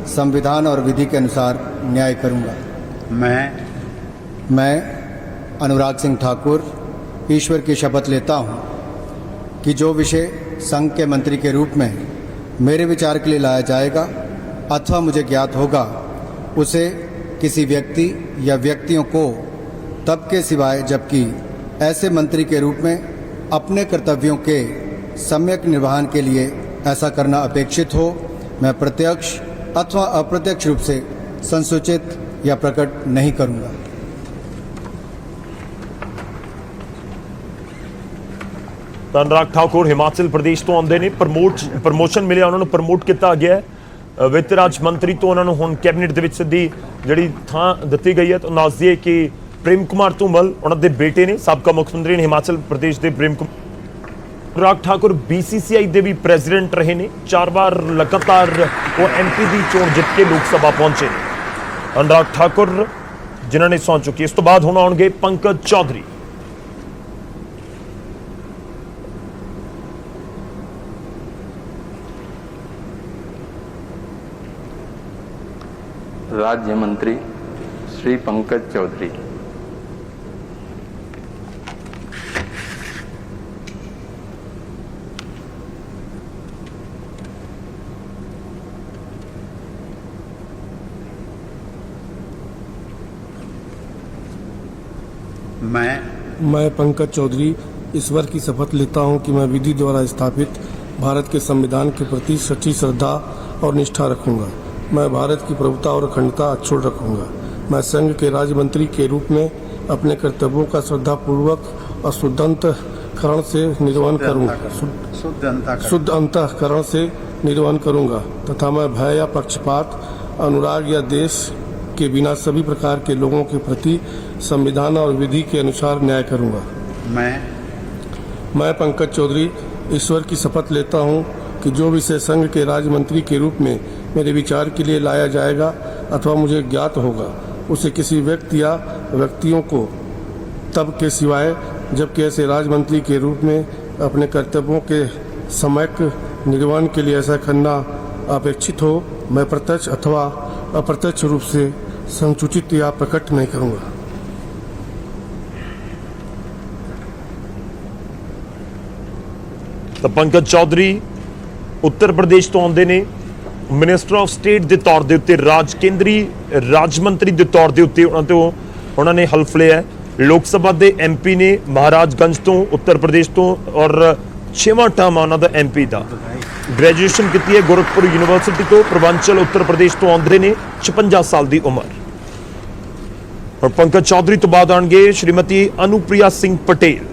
O: संविधान और विधि के अनुसार न्याय करूँगा। मैं अनुराग सिंह ठाकुर ईश्वर की शपथ लेता हूँ कि जो विषय संघ के मंत्री के रूप में मेरे विचार के लिए लाया जाएगा अथवा मुझे ज्ञात होगा, उसे किसी व्यक्ति या व्यक्तियों को तब के सिवाय जबकि ऐसे मंत्री के रूप में अपने कर्तव्यों के सम्यक निर्वहन के लिए ऐसा करना अपेक्षित हो, मैं प्रत्यक्ष अथवा अप्रत्यक्ष रूप से संसूचित या प्रकट नहीं करूँगा।
D: अनुराग ठाकुर हिमाचल प्रदेश तो आते ने। प्रमोशन मिले, उन्होंने प्रमोट किया गया है। वित्त राज मंत्री तो उन्होंने हुण कैबिनेट दे विच सीधी जिहड़ी थां दित्ती गई है। तो दस दिए कि प्रेम कुमार धूमल उन्होंने बेटे ने, साबका मुख्यमंत्री ने हिमाचल प्रदेश के प्रेम कुमार। अनुराग ठाकुर BCCI के भी प्रेजिडेंट रहे ने। 4 बार लगातार वो MP की चोण जित के लोक सभा पहुंचे। अनुराग ठाकुर जिन्होंने सौं चुकी। इस तो बाद हुण आउणगे पंकज चौधरी।
A: राज्य मंत्री श्री पंकज चौधरी।
P: मैं पंकज चौधरी ईश्वर की शपथ लेता हूं कि मैं विधि द्वारा स्थापित भारत के संविधान के प्रति सच्ची श्रद्धा और निष्ठा रखूंगा। मैं भारत की प्रभुता और अखंडता अक्षुण्ण रखूंगा। मैं संघ के राज्य मंत्री के रूप में अपने कर्तव्यों का श्रद्धापूर्वक और शुद्धांत अंतःकरण से निर्वहन करूंगा शुद्ध अंतःकरण से निर्वहन करूंगा तथा मैं भय या पक्षपात, अनुराग या देश के बिना सभी प्रकार के लोगों के प्रति संविधान और विधि के अनुसार न्याय करूंगा। मैं पंकज चौधरी ईश्वर की शपथ लेता हूं कि जो विषय संघ के राज्य मंत्री के रूप में मेरे विचार के लिए लाया जाएगा अथवा मुझे ज्ञात होगा, उसे किसी व्यक्ति या व्यक्तियों को तब के सिवाय जबकि ऐसे राज्य मंत्री के रूप में अपने कर्तव्यों के सम्यक निर्वहन के लिए ऐसा करना अपेक्षित हो, मैं प्रत्यक्ष अथवा अप्रत्यक्ष रूप से संसूचित या प्रकट नहीं करूंगा।
D: ਤਾਂ ਪੰਕਜ ਚੌਧਰੀ ਉੱਤਰ ਪ੍ਰਦੇਸ਼ ਤੋਂ ਆਉਂਦੇ ਨੇ। ਮਿਨਿਸਟਰ ਆਫ ਸਟੇਟ ਦੇ ਤੌਰ ਦੇ ਉੱਤੇ ਕੇਂਦਰੀ ਰਾਜ ਮੰਤਰੀ ਦੇ ਤੌਰ ਦੇ ਉੱਤੇ ਉਹਨਾਂ ਨੇ ਹਲਫ ਲਿਆ। ਲੋਕ ਸਭਾ ਦੇ ਐਮਪੀ ਨੇ ਮਹਾਰਾਜਗੰਜ ਤੋਂ ਉੱਤਰ ਪ੍ਰਦੇਸ਼ ਤੋਂ ਔਰ 6ਵਾਂ ਟਰਮ ਉਹਨਾਂ ਦਾ ਐਮਪੀ ਦਾ। ਗ੍ਰੈਜੂਏਸ਼ਨ ਕੀਤੀ ਹੈ ਗੋਰਖਪੁਰ ਯੂਨੀਵਰਸਿਟੀ ਤੋਂ। ਪੂਰਵਾਂਚਲ ਉੱਤਰ ਪ੍ਰਦੇਸ਼ ਤੋਂ ਆਉਂਦੇ ਨੇ। 56 ਸਾਲ ਦੀ ਉਮਰ। ਔਰ ਪੰਕਜ ਚੌਧਰੀ ਤੋਂ ਬਾਅਦ ਆਉਣਗੇ ਸ਼੍ਰੀਮਤੀ ਅਨੁਪ੍ਰਿਆ ਸਿੰਘ ਪਟੇਲ।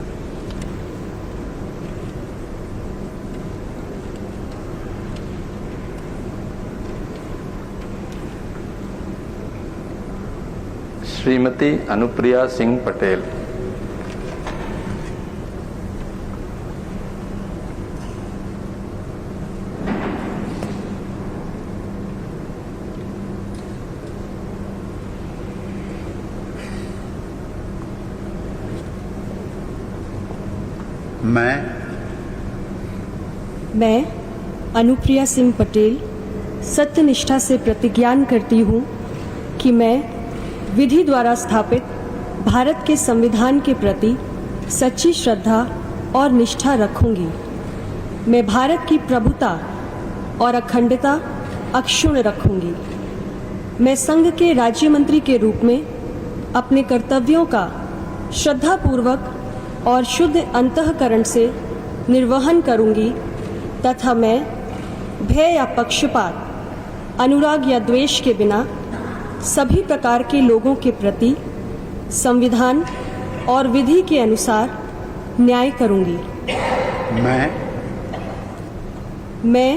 A: श्रीमती अनुप्रिया सिंह पटेल।
Q: मैं अनुप्रिया सिंह पटेल सत्यनिष्ठा से प्रतिज्ञान करती हूँ कि मैं विधि द्वारा स्थापित भारत के संविधान के प्रति सच्ची श्रद्धा और निष्ठा रखूंगी। मैं भारत की प्रभुता और अखंडता अक्षुण्ण रखूंगी। मैं संघ के राज्य मंत्री के रूप में अपने कर्तव्यों का श्रद्धापूर्वक और शुद्ध अंतःकरण से निर्वहन करूंगी तथा मैं भय या पक्षपात, अनुराग या द्वेष के बिना सभी प्रकार के लोगों के प्रति संविधान और विधि के अनुसार न्याय करूंगी। मैं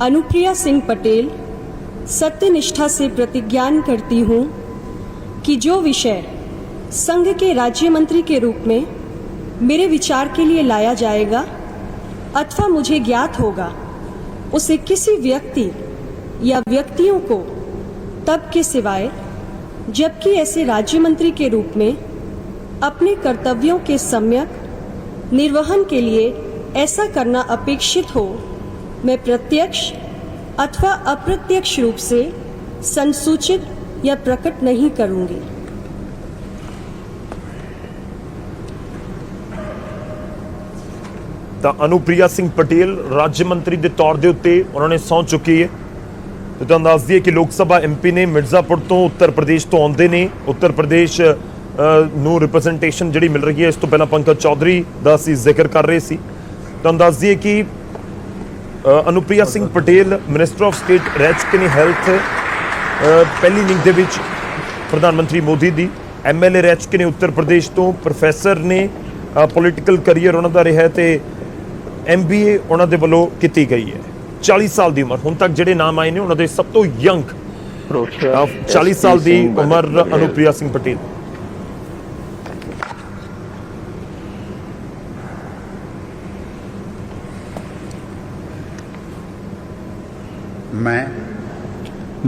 Q: अनुप्रिया सिंह पटेल सत्यनिष्ठा से प्रतिज्ञान करती हूँ कि जो विषय संघ के राज्य मंत्री के रूप में मेरे विचार के लिए लाया जाएगा अथवा मुझे ज्ञात होगा, उसे किसी व्यक्ति या व्यक्तियों को तब के सिवाय जबकि ऐसे राज्य मंत्री के रूप में अपने कर्तव्यों के सम्यक निर्वहन के लिए ऐसा करना अपेक्षित हो, मैं प्रत्यक्ष अथवा अप्रत्यक्ष रूप से संसूचित या प्रकट नहीं करूंगी।
D: ਤਾਂ ਅਨੁਪ੍ਰਿਆ ਸਿੰਘ ਪਟੇਲ राज्य मंत्री ਦੇ ਤੌਰ ਦੇ ਉੱਤੇ ਉਹਨਾਂ ਨੇ ਸਹੁੰ ਚੁੱਕੀ ਹੈ। तो ਤੁਹਾਨੂੰ ਦੱਸ ਦਈਏ ਕਿ ਲੋਕ ਸਭਾ ਐਮਪੀ ਨੇ ਮਿਰਜ਼ਾਪੁਰ ਤੋਂ ਉੱਤਰ ਪ੍ਰਦੇਸ਼ ਤੋਂ ਆਉਂਦੇ ਨੇ। ਉੱਤਰ ਪ੍ਰਦੇਸ਼ ਨੂੰ ਰਿਪਰੈਜ਼ੈਂਟੇਸ਼ਨ ਜਿਹੜੀ ਮਿਲ ਰਹੀ ਹੈ। ਇਸ ਤੋਂ ਪਹਿਲਾਂ ਪੰਕਜ ਚੌਧਰੀ ਦਾ ਅਸੀਂ ਜ਼ਿਕਰ ਕਰ ਰਹੇ ਸੀ। ਤੁਹਾਨੂੰ ਦੱਸ ਦਈਏ ਕਿ Anupriya Singh Patel minister of state ਰਹਿ ਚੁੱਕੇ ਨੇ ਹੈਲਥ। ਪਹਿਲੀ ਲਿੰਕ ਦੇ ਵਿੱਚ ਪ੍ਰਧਾਨ ਮੰਤਰੀ ਮੋਦੀ ਦੀ ਐਮਐਲਏ ਰਹਿ ਚੁੱਕੇ ਨੇ ਉੱਤਰ ਪ੍ਰਦੇਸ਼ ਤੋਂ। ਪ੍ਰੋਫੈਸਰ ਨੇ, ਪੋਲੀਟੀਕਲ ਕਰੀਅਰ ਉਹਨਾਂ ਦਾ ਰਿਹਾ ਤੇ MBA ਉਹਨਾਂ ਦੇ ਵੱਲੋਂ ਕੀਤੀ ਗਈ ਹੈ। 40 ਸਾਲ ਦੀ ਉਮਰ। ਹੁਣ ਤੱਕ ਜਿਹੜੇ ਨਾਮ ਆਏ ਨੇ ਉਹਨਾਂ ਦੇ ਸਭ ਤੋਂ ਯੰਗ 40 ਸਾਲ ਦੀ ਉਮਰ ਅਨੁਪ੍ਰਿਆ ਸਿੰਘ ਪਟੇਲ।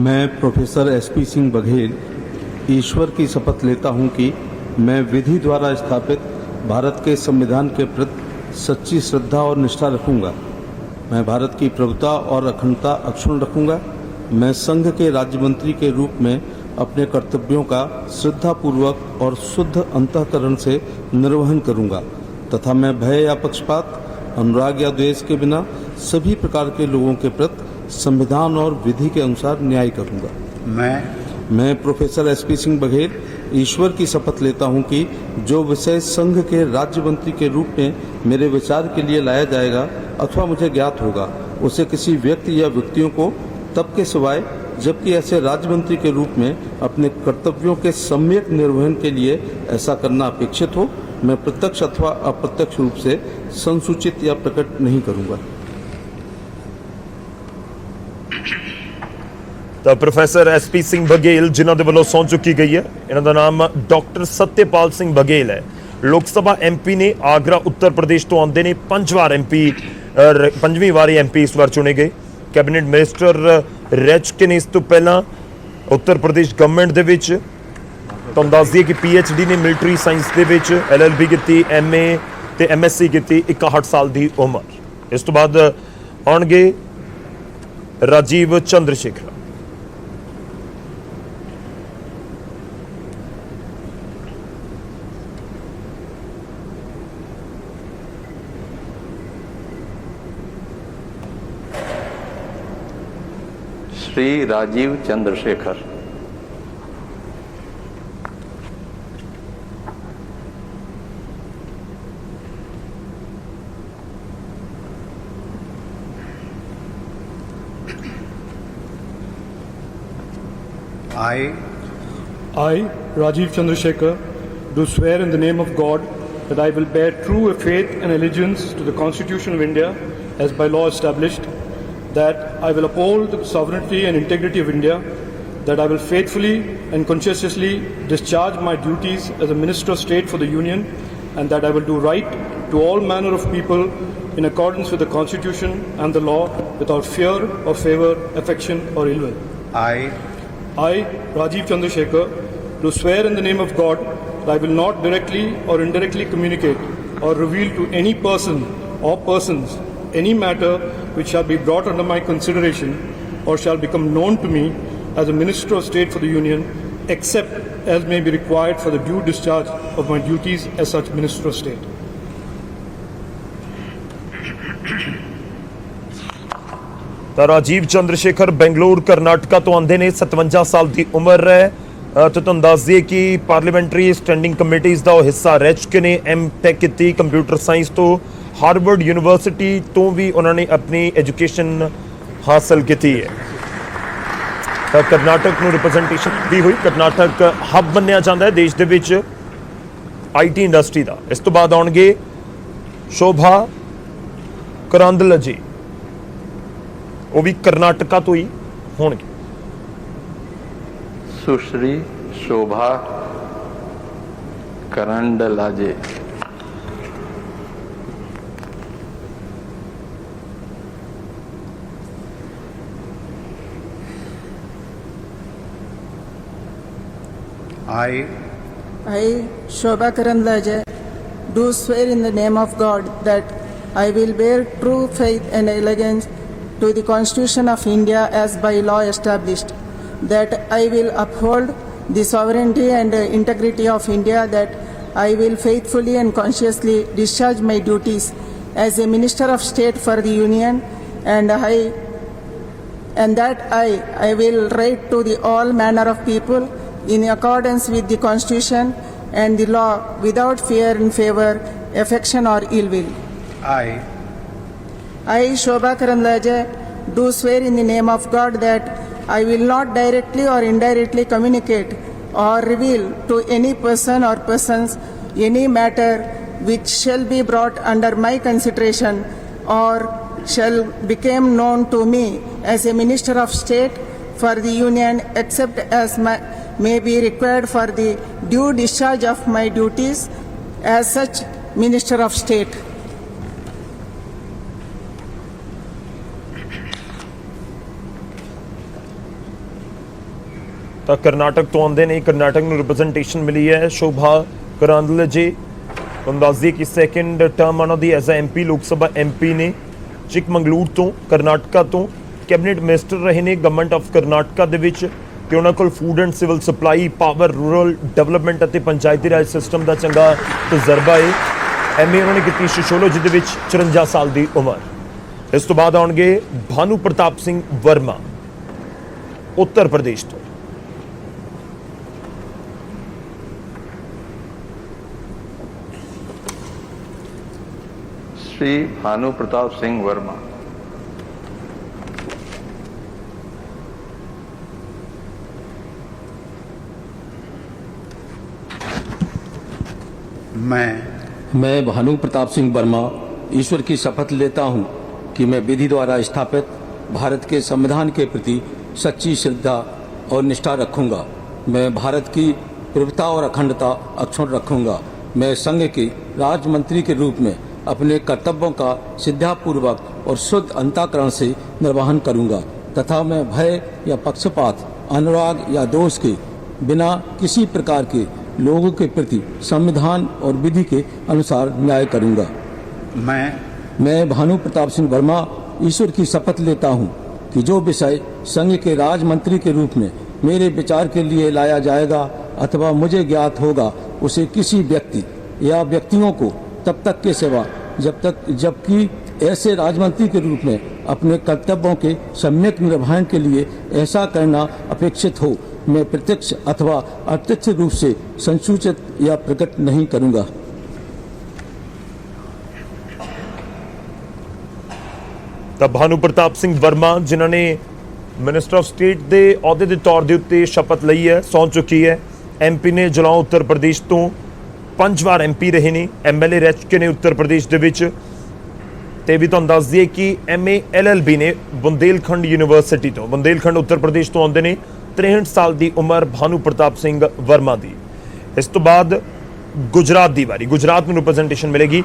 R: मैं प्रोफेसर SP सिंह बघेल ईश्वर की शपथ लेता हूं कि मैं विधि द्वारा स्थापित भारत के संविधान के प्रति सच्ची श्रद्धा और निष्ठा रखूंगा। मैं भारत की प्रभुता और अखंडता अक्षुण्ण रखूंगा। मैं संघ के राज्य मंत्री के रूप में अपने कर्तव्यों का श्रद्धापूर्वक और शुद्ध अंतःकरण से निर्वहन करूंगा तथा मैं भय या पक्षपात, अनुराग या द्वेष के बिना सभी प्रकार के लोगों के प्रति संविधान और विधि के अनुसार न्याय करूंगा। मैं प्रोफेसर SP सिंह बघेल ईश्वर की शपथ लेता हूं कि जो विषय संघ के राज्य मंत्री के रूप में मेरे विचार के लिए लाया जाएगा अथवा मुझे ज्ञात होगा, उसे किसी व्यक्ति या व्यक्तियों को तब के सिवाय जबकि ऐसे राज्य मंत्री के रूप में अपने कर्तव्यों के सम्यक निर्वहन के लिए ऐसा करना अपेक्षित हो, मैं प्रत्यक्ष अथवा अप्रत्यक्ष रूप से संसूचित या प्रकट नहीं करूंगा।
D: ਤਾਂ ਪ੍ਰੋਫੈਸਰ ਐਸਪੀ ਸਿੰਘ ਬਘੇਲ ਜਿਨ੍ਹਾਂ ਦੇ ਵੱਲੋਂ ਸਹੁੰ ਚੁੱਕੀ ਗਈ ਹੈ, ਇਹਨਾਂ ਦਾ ਨਾਮ ਡਾਕਟਰ ਸਤਿਆਪਾਲ ਸਿੰਘ ਬਘੇਲ ਹੈ। ਲੋਕ ਸਭਾ ਐਮਪੀ ਨੇ, ਆਗਰਾ ਉੱਤਰ ਪ੍ਰਦੇਸ਼ ਤੋਂ ਆਉਂਦੇ ਨੇ, 5ਵੀਂ ਵਾਰੀ ਐਮਪੀ ਇਸ ਵਾਰ ਚੁਣੇ ਗਏ। ਕੈਬਨਿਟ ਮਿਨਿਸਟਰ ਰਹਿ ਚੁੱਕੇ ਨੇ ਇਸ ਤੋਂ ਪਹਿਲਾਂ ਉੱਤਰ ਪ੍ਰਦੇਸ਼ ਗਵਰਨਮੈਂਟ ਦੇ ਵਿੱਚ। ਤੁਹਾਨੂੰ ਦੱਸ ਦਈਏ ਕਿ PhD ਨੇ ਮਿਲਟਰੀ ਸਾਇੰਸ ਦੇ ਵਿੱਚ, LLB ਕੀਤੀ, MA ਤੇ MSc ਕੀਤੀ, 61 ਸਾਲ ਦੀ ਉਮਰ। ਇਸ ਤੋਂ ਬਾਅਦ ਆਉਣਗੇ Rajiv Chandrashekhar.
A: Shri Rajiv Chandrashekhar.
S: I, Rajiv Chandrasekhar, do swear in the name of God that I will bear true faith and allegiance to the Constitution of India as by law established, that I will uphold the sovereignty and integrity of India, that I will faithfully and conscientiously discharge my duties as a Minister of State for the Union, and that I will do right to all manner of people in accordance with the Constitution and the law without fear or favour, affection or ill will. I, Rajiv Chandrasekhar, do swear in the name of God that I will not directly or indirectly communicate or reveal to any person or persons any matter which shall be brought under my consideration or shall become known to me as a Minister of State for the Union, except as may be required for the due discharge of my duties as such Minister of State.
D: ਤਾਂ ਰਾਜੀਵ ਚੰਦਰਸ਼ੇਖਰ ਬੈਂਗਲੌਰ ਕਰਨਾਟਕਾ ਤੋਂ ਆਉਂਦੇ ਨੇ, 57 ਸਾਲ ਦੀ ਉਮਰ ਹੈ। ਤੇ ਤੁਹਾਨੂੰ ਦੱਸ ਦਈਏ ਕਿ ਪਾਰਲੀਮੈਂਟਰੀ ਸਟੈਂਡਿੰਗ ਕਮੇਟੀਜ਼ ਦਾ ਉਹ ਹਿੱਸਾ ਰਹਿ ਚੁੱਕੇ ਨੇ। M.Tech ਕੀਤੀ ਕੰਪਿਊਟਰ ਸਾਇੰਸ ਤੋਂ। ਹਾਰਵਰਡ ਯੂਨੀਵਰਸਿਟੀ ਤੋਂ ਵੀ ਉਹਨਾਂ ਨੇ ਆਪਣੀ ਐਜੂਕੇਸ਼ਨ ਹਾਸਲ ਕੀਤੀ ਹੈ। ਤਾਂ ਕਰਨਾਟਕ ਨੂੰ ਰਿਪਰੈਜ਼ੈਂਟੇਸ਼ਨ ਵੀ ਹੋਈ। ਕਰਨਾਟਕ ਹੱਬ ਮੰਨਿਆ ਜਾਂਦਾ ਹੈ ਦੇਸ਼ ਦੇ ਵਿੱਚ IT ਇੰਡਸਟਰੀ ਦਾ। ਇਸ ਤੋਂ ਬਾਅਦ ਆਉਣਗੇ ਸ਼ੋਭਾ ਕਰੰਦਲਜੇ, ਉਹ ਵੀ ਕਰਨਾਟਕਾ ਤੋਂ ਹੀ ਹੋਣਗੇ।
A: सुश्री शोभा करंडलाजे।
T: I, Shobha Karandlaje, do swear in the name of God that I will bear true faith and allegiance to the Constitution of India as by law established, that I will uphold the sovereignty and integrity of India, that I will faithfully and conscientiously discharge my duties as a Minister of State for the Union, and that I will write to the all manner of people in accordance with the Constitution and the law without fear and favour, affection or ill will.
S: I,
T: Shobha Karandlaje, do swear in the name of God that I will not directly or indirectly communicate or reveal to any person or persons any matter which shall be brought under my consideration or shall become known to me as a Minister of State for the Union, except as may be required for the due discharge of my duties as such Minister of State.
D: ਤਾਂ ਕਰਨਾਟਕ ਤੋਂ ਆਉਂਦੇ ਨੇ। ਕਰਨਾਟਕ ਨੂੰ representation ਮਿਲੀ ਹੈ ਸ਼ੋਭਾ ਕਰੰਦਲਜੇ। ਤੁਹਾਨੂੰ ਦੱਸ ਦਈਏ ਕਿ ਸੈਕਿੰਡ ਟਰਮ ਉਹਨਾਂ ਦੀ ਐਜ਼ ਅ MP, ਲੋਕ ਸਭਾ MP ਨੇ। ਚਿਕਮੰਗਲੂਰ ਤੋਂ, ਕਰਨਾਟਕਾ ਤੋਂ ਕੈਬਨਿਟ ਮਿਨਿਸਟਰ ਰਹੇ ਨੇ ਗਵਰਨਮੈਂਟ ਆਫ ਕਰਨਾਟਕਾ ਦੇ ਵਿੱਚ। ਤੇ ਉਹਨਾਂ ਕੋਲ food and civil supply, power, rural development ਅਤੇ ਪੰਚਾਇਤੀ ਰਾਜ ਸਿਸਟਮ ਦਾ ਚੰਗਾ ਤਜਰਬਾ ਹੈ। MA ਉਹਨਾਂ ਨੇ ਕੀਤੀ ਸੋਸ਼ੀਓਲੋਜੀ ਦੇ ਵਿੱਚ, 54 ਸਾਲ ਦੀ ਉਮਰ। ਇਸ ਤੋਂ ਬਾਅਦ ਆਉਣਗੇ ਭਾਨੂ ਪ੍ਰਤਾਪ ਸਿੰਘ ਵਰਮਾ, ਉੱਤਰ ਪ੍ਰਦੇਸ਼ ਤੋਂ।
A: श्री भानु प्रताप सिंह वर्मा।
S: मैं
U: मैं भानु प्रताप सिंह वर्मा ईश्वर की शपथ लेता हूं कि मैं विधि द्वारा स्थापित भारत के संविधान के प्रति सच्ची श्रद्धा और निष्ठा रखूंगा। मैं भारत की प्रभुता और अखंडता अक्षुण्ण रखूंगा। मैं संघ के राज्य मंत्री के रूप में अपने कर्तव्यों का श्रद्धापूर्वक और शुद्ध अंतःकरण से निर्वहन करूंगा तथा मैं भय या पक्षपात, अनुराग या दोष के बिना किसी प्रकार के लोगों के प्रति संविधान और विधि के अनुसार न्याय करूंगा। मैं भानु प्रताप सिंह वर्मा ईश्वर की शपथ लेता हूं कि जो विषय संघ के राज्य मंत्री के रूप में मेरे विचार के लिए लाया जाएगा अथवा मुझे ज्ञात होगा उसे किसी व्यक्ति या व्यक्तियों को तब तक के सेवा जबकि ऐसे राजमंत्री के रूप में अपने कर्तव्यों के सम्यक निर्वहन के लिए ऐसा करना अपेक्षित हो मैं प्रत्यक्ष अथवा अप्रत्यक्ष रूप से संसूचित या प्रकट नहीं करूंगा।
D: ਤਾਂ ਭਾਨੂ ਪ੍ਰਤਾਪ ਸਿੰਘ ਵਰਮਾ ਜਿਨ੍ਹਾਂ ਨੇ ਮਿਨਿਸਟਰ ਆਫ ਸਟੇਟ ਦੇ ਅਹੁਦੇ ਦੇ ਤੌਰ ਦੇ ਉੱਤੇ ਸ਼ਪਥ ਲਈ ਹੈ, ਸਹੁੰ ਚੁੱਕੀ ਹੈ। ਐਮਪੀ ਨੇ ਜਲੌਂ ਉੱਤਰ ਪ੍ਰਦੇਸ਼ ਤੋਂ 5 ਵਾਰ ਐਮਪੀ ਰਹੇ ਨੇ, ਐਮਐਲਏ ਰਹਿ ਚੁੱਕੇ ਨੇ ਉੱਤਰ ਪ੍ਰਦੇਸ਼ ਦੇ ਵਿੱਚ। ਤੇ ਵੀ ਤੁਹਾਨੂੰ ਦੱਸ ਦਈਏ ਕਿ ਐਮਏ ਐਲਐਲਬੀ ਨੇ ਬੁੰਦੇਲਖੰਡ ਯੂਨੀਵਰਸਿਟੀ ਤੋਂ, ਬੁੰਦੇਲਖੰਡ ਉੱਤਰ ਪ੍ਰਦੇਸ਼ ਤੋਂ ਆਉਂਦੇ ਨੇ। 63 ਸਾਲ ਦੀ ਉਮਰ ਭਾਨੂ ਪ੍ਰਤਾਪ ਸਿੰਘ ਵਰਮਾ ਦੀ। ਇਸ ਤੋਂ ਬਾਅਦ ਗੁਜਰਾਤ ਦੀ ਵਾਰੀ, ਗੁਜਰਾਤ ਨੂੰ ਰਿਪਰੈਜ਼ੈਂਟੇਸ਼ਨ ਮਿਲੇਗੀ।